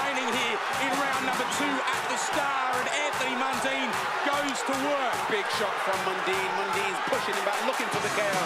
training here in round number 2 at the Star, and Anthony Mundine goes to work. Big shot from Mundine. Mundine's pushing him back, looking for the KO.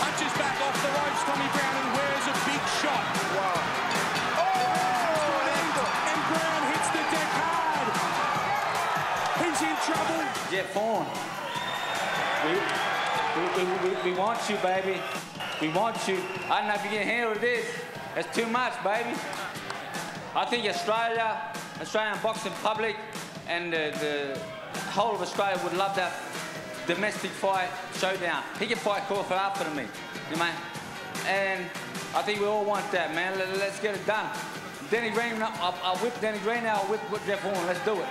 Punches back off the ropes, Tommy Browne, and wears a big shot. Wow. And Browne hits the deck hard. He's in trouble. Jeff Horn, we want you, baby. We want you. I don't know if you can handle this. It's too much, baby. I think Australian boxing public and the whole of Australia would love that domestic fight showdown. Pick a fight call for after me, you know, and I think we all want that, man. Let's get it done. Denny Green, I'll whip Denny Green now. I'll whip Jeff Horn. Let's do it.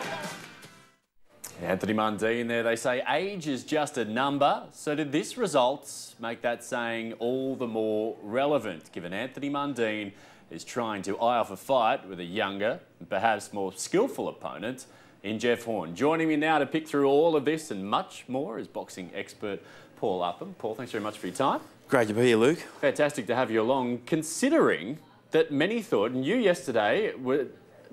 Anthony Mundine there. They say age is just a number. So did this result make that saying all the more relevant, given Anthony Mundine is trying to eye off a fight with a younger, perhaps more skillful opponent in Jeff Horn. Joining me now to pick through all of this and much more is boxing expert Paul Upham. Paul, thanks very much for your time. Great to be here, Luke. Fantastic to have you along, considering that many thought, and you yesterday were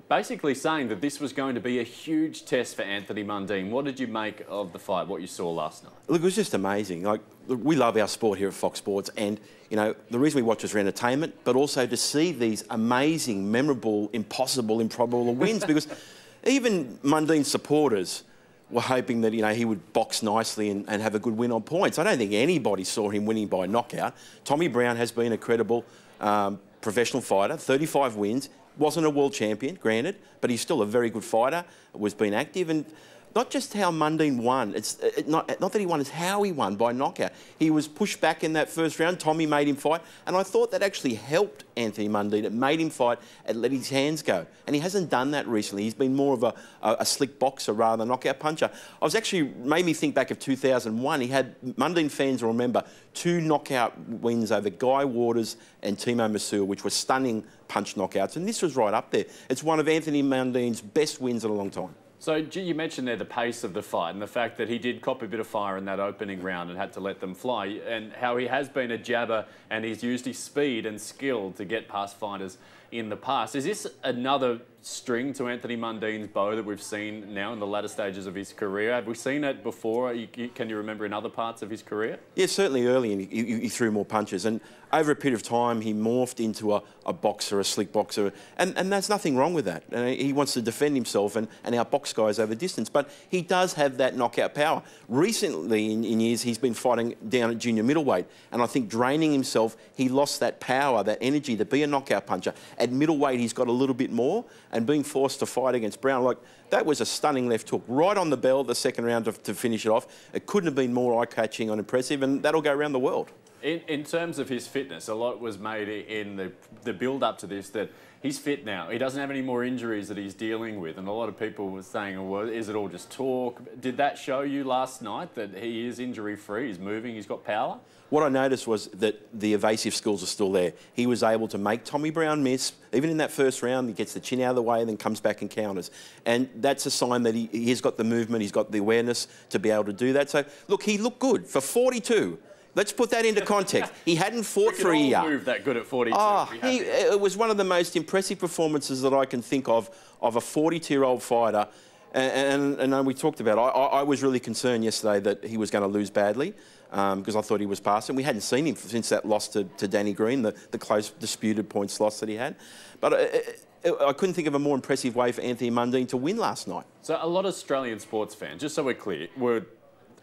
basically saying that this was going to be a huge test for Anthony Mundine. What did you make of the fight, what you saw last night? Look, it was just amazing. Like, we love our sport here at Fox Sports, and, you know, the reason we watch is for entertainment, but also to see these amazing, memorable, impossible, improbable wins, because even Mundine's supporters were hoping that, you know, he would box nicely and have a good win on points. I don't think anybody saw him winning by knockout. Tommy Browne has been a credible professional fighter, 35 wins. Wasn't a world champion, granted, but he's still a very good fighter, was being active, and not just how Mundine won, it's not that he won, it's how he won, by knockout. He was pushed back in that first round, Tommy made him fight, and I thought that actually helped Anthony Mundine. It made him fight and let his hands go, and he hasn't done that recently. He's been more of a slick boxer rather than a knockout puncher. Made me think back of 2001. He had, Mundine fans will remember, 2 knockout wins over Guy Waters and Timo Masur, which were stunning punch knockouts, and this was right up there. It's one of Anthony Mundine's best wins in a long time. So you mentioned there the pace of the fight and the fact that he did cop a bit of fire in that opening round and had to let them fly, and how he has been a jabber and he's used his speed and skill to get past fighters in the past. Is this another string to Anthony Mundine's bow that we've seen now in the latter stages of his career? Have we seen it before? Can you remember in other parts of his career? Yeah, certainly early, and he threw more punches, and over a period of time he morphed into a boxer, a slick boxer, and there's nothing wrong with that. He wants to defend himself and outbox guys over distance, but he does have that knockout power. Recently in years he's been fighting down at junior middleweight, and I think draining himself, he lost that power, that energy to be a knockout puncher. At middleweight he's got a little bit more, and being forced to fight against Browne, like, that was a stunning left hook right on the bell the second round to finish it off. It couldn't have been more eye-catching and impressive, and that'll go around the world. In terms of his fitness, a lot was made in the build-up to this, that he's fit now. He doesn't have any more injuries that he's dealing with, and a lot of people were saying, well, is it all just talk? Did that show you last night that he is injury-free, he's moving, he's got power? What I noticed was that the evasive skills are still there. He was able to make Tommy Browne miss. Even in that first round, he gets the chin out of the way and then comes back and counters. And that's a sign that he has got the movement, he's got the awareness to be able to do that. So, look, he looked good for 42. Let's put that into context. He hadn't fought for a year. Move that good at 42. It was one of the most impressive performances that I can think of a 42-year-old fighter. And we talked about it. I was really concerned yesterday that he was going to lose badly, because I thought he was past him. We hadn't seen him since that loss to Danny Green, the close disputed points loss that he had. But I couldn't think of a more impressive way for Anthony Mundine to win last night. So a lot of Australian sports fans, just so we're clear,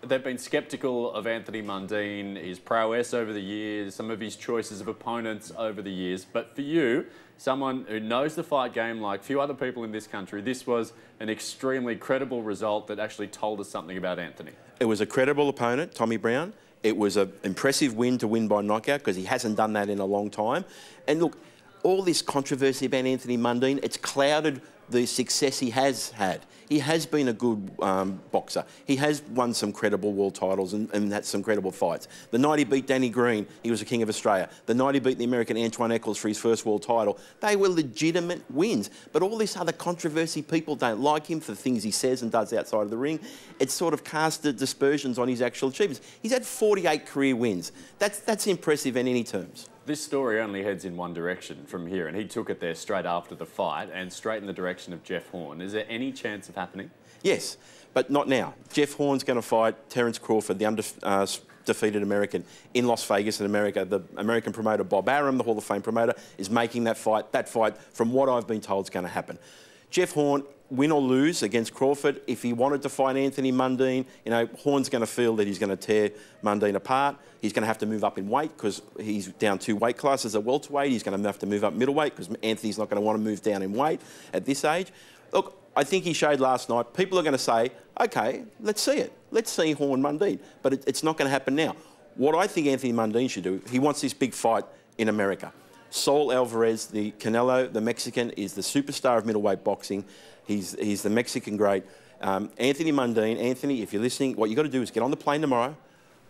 they've been sceptical of Anthony Mundine, his prowess over the years, some of his choices of opponents over the years. But for you, someone who knows the fight game like few other people in this country, this was an extremely credible result that actually told us something about Anthony. It was a credible opponent, Tommy Browne. It was an impressive win to win by knockout, because he hasn't done that in a long time. And look, all this controversy about Anthony Mundine, it's clouded the success he has had. He has been a good boxer. He has won some credible world titles and had some credible fights. The night he beat Danny Green, he was the King of Australia. The night he beat the American Antoine Eccles for his first world title, they were legitimate wins. But all this other controversy, people don't like him for things he says and does outside of the ring. It's sort of casted dispersions on his actual achievements. He's had 48 career wins. That's impressive in any terms. This story only heads in one direction from here, and he took it there straight after the fight and straight in the direction of Jeff Horn. Is there any chance of happening? Yes, but not now. Jeff Horn's going to fight Terence Crawford, the undefeated American, in Las Vegas in America. The American promoter, Bob Arum, the Hall of Fame promoter, is making that fight. That fight, from what I've been told, is going to happen. Jeff Horn, win or lose against Crawford, if he wanted to fight Anthony Mundine, you know, Horn's going to feel that he's going to tear Mundine apart. He's going to have to move up in weight because he's down 2 weight classes at welterweight. He's going to have to move up middleweight because Anthony's not going to want to move down in weight at this age. Look, I think he showed last night. People are going to say, OK, let's see it. Let's see Horn Mundine. But it's not going to happen now. What I think Anthony Mundine should do, he wants this big fight in America. Saul Alvarez, the Canelo, the Mexican, is the superstar of middleweight boxing. He's the Mexican great. Anthony Mundine, Anthony, if you're listening, what you've got to do is get on the plane tomorrow,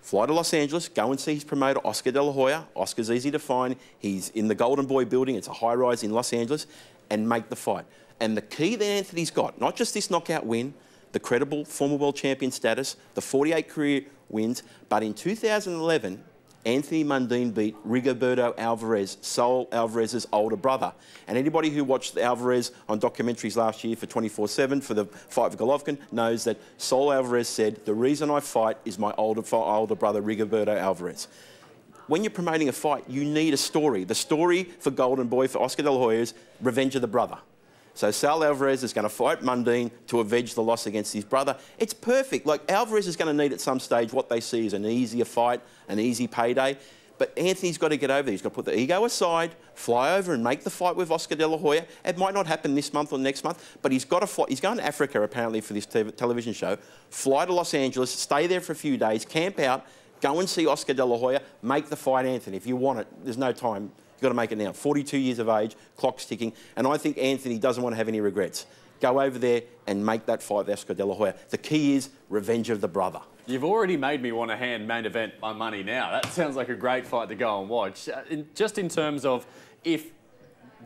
fly to Los Angeles, go and see his promoter, Oscar De La Hoya. Oscar's easy to find. He's in the Golden Boy building. It's a high-rise in Los Angeles, and make the fight. And the key that Anthony's got, not just this knockout win, the credible former world champion status, the 48 career wins, but in 2011, Anthony Mundine beat Rigoberto Alvarez, Saul Alvarez's older brother. And anybody who watched Alvarez on documentaries last year for 24/7 for the fight with Golovkin knows that Saul Alvarez said, the reason I fight is my older brother, Rigoberto Alvarez. When you're promoting a fight, you need a story. The story for Golden Boy, for Oscar De La Hoya, is revenge of the brother. So Saul Alvarez is going to fight Mundine to avenge the loss against his brother. It's perfect. Like, Alvarez is going to need at some stage what they see as an easier fight, an easy payday. But Anthony's got to get over there. He's got to put the ego aside, fly over and make the fight with Oscar De La Hoya. It might not happen this month or next month, but he's got to fly. He's going to Africa, apparently, for this television show. Fly to Los Angeles, stay there for a few days, camp out, go and see Oscar De La Hoya, make the fight, Anthony. If you want it, there's no time. You've got to make it now. 42 years of age, clock's ticking, and I think Anthony doesn't want to have any regrets. Go over there and make that fight with Oscar De La Hoya. The key is revenge of the brother. You've already made me want to hand main event my money now. That sounds like a great fight to go and watch. Just in terms of if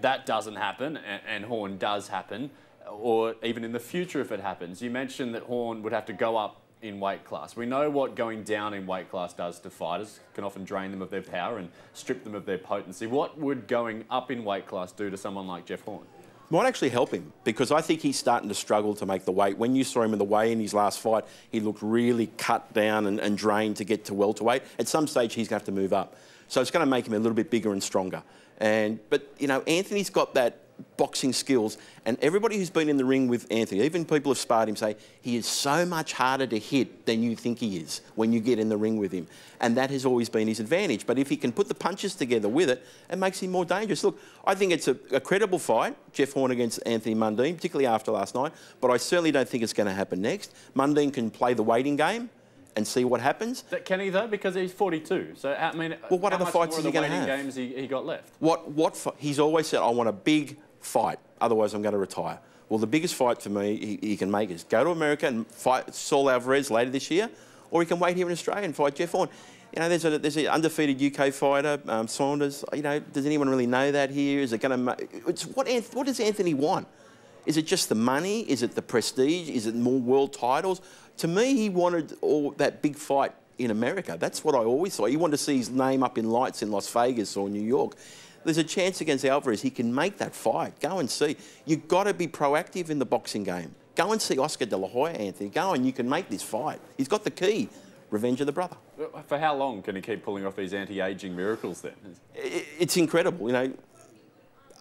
that doesn't happen and Horn does happen, or even in the future if it happens, you mentioned that Horn would have to go up in weight class. We know what going down in weight class does to fighters. It can often drain them of their power and strip them of their potency. What would going up in weight class do to someone like Jeff Horn? Might actually help him, because I think he's starting to struggle to make the weight. When you saw him in the weigh in his last fight, he looked really cut down and drained to get to welterweight. At some stage, he's going to have to move up. So it's going to make him a little bit bigger and stronger. But, you know, Anthony's got that boxing skills, and everybody who's been in the ring with Anthony, even people who've sparred him, say he is so much harder to hit than you think he is when you get in the ring with him, and that has always been his advantage. But if he can put the punches together with it, it makes him more dangerous. Look, I think it's a credible fight, Jeff Horn against Anthony Mundine, particularly after last night, but I certainly don't think it's going to happen next. Mundine can play the waiting game and see what happens. Can he though? Because he's 42. So I mean, well, what other fights is he going to have? Games he got left. He's always said, I want a big fight, otherwise I'm going to retire. Well, the biggest fight for me he can make is go to America and fight Saul Alvarez later this year, or he can wait here in Australia and fight Jeff Horn. You know, there's an undefeated UK fighter, Saunders. You know, does anyone really know that here? Is it going to? What does Anthony want? Is it just the money? Is it the prestige? Is it more world titles? To me, he wanted all that big fight in America. That's what I always thought. He wanted to see his name up in lights in Las Vegas or New York. There's a chance against Alvarez he can make that fight. Go and see. You've got to be proactive in the boxing game. Go and see Oscar De La Hoya, Anthony. Go and you can make this fight. He's got the key. Revenge of the brother. For how long can he keep pulling off these anti-aging miracles then? It's incredible. You know,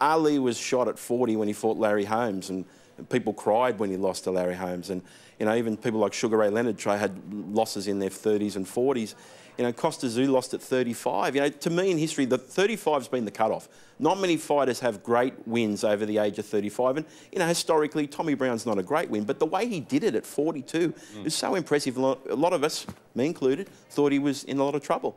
Ali was shot at 40 when he fought Larry Holmes, and people cried when he lost to Larry Holmes. And, you know, even people like Sugar Ray Leonard had losses in their 30s and 40s. You know, Costa Tszyu lost at 35. You know, to me in history, the 35's been the cutoff. Not many fighters have great wins over the age of 35. And, you know, historically, Tommy Brown's not a great win, but the way he did it at 42 is so impressive. A lot of us, me included, thought he was in a lot of trouble.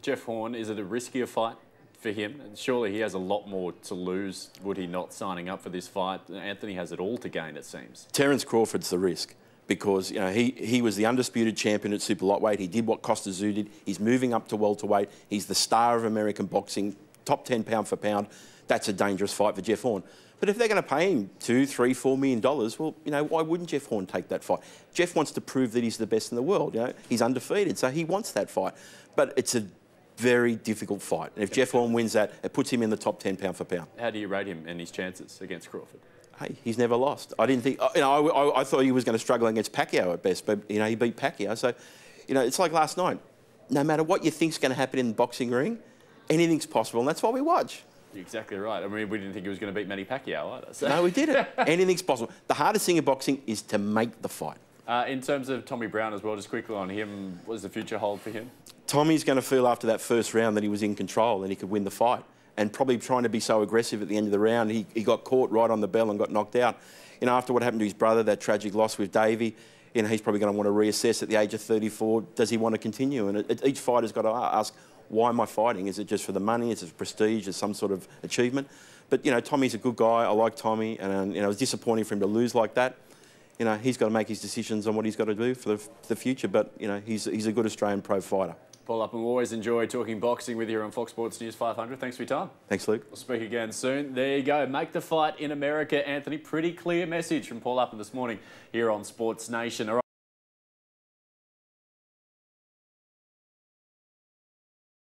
Jeff Horn, is it a riskier fight for him? Surely he has a lot more to lose, would he not, signing up for this fight? Anthony has it all to gain, it seems. Terence Crawford's the risk, because, you know, he was the undisputed champion at super lightweight. He did what Costa Tszyu did. He's moving up to welterweight. He's the star of American boxing, top 10 pound for pound. That's a dangerous fight for Jeff Horn. But if they're going to pay him $2, $3, $4 million, well, you know, why wouldn't Jeff Horn take that fight? Jeff wants to prove that he's the best in the world. You know, he's undefeated, so he wants that fight. But it's a very difficult fight. And if Jeff Horn wins that, it puts him in the top 10 pound for pound. How do you rate him and his chances against Crawford? Hey, he's never lost. I didn't think, you know, I thought he was going to struggle against Pacquiao at best, but, you know, he beat Pacquiao. So, you know, it's like last night. No matter what you think's going to happen in the boxing ring, anything's possible, and that's why we watch. You're exactly right. I mean, we didn't think he was going to beat Manny Pacquiao either. So. No, we didn't. Anything's possible. The hardest thing in boxing is to make the fight. In terms of Tommy Browne as well, just quickly on him, what does the future hold for him? Tommy's going to feel after that first round that he was in control and he could win the fight. And probably trying to be so aggressive at the end of the round, he got caught right on the bell and got knocked out. You know, after what happened to his brother, that tragic loss with Davey, you know, he's probably going to want to reassess at the age of 34. Does he want to continue? And each fighter's got to ask, why am I fighting? Is it just for the money? Is it prestige? Is it some sort of achievement? But, you know, Tommy's a good guy. I like Tommy. And, you know, it was disappointing for him to lose like that. You know, he's got to make his decisions on what he's got to do for the future. But, you know, he's a good Australian pro fighter. Paul Upham, always enjoy talking boxing with you here on Fox Sports News 500. Thanks for your time. Thanks, Luke. We'll speak again soon. There you go. Make the fight in America, Anthony. Pretty clear message from Paul Upham this morning here on Sports Nation. All right.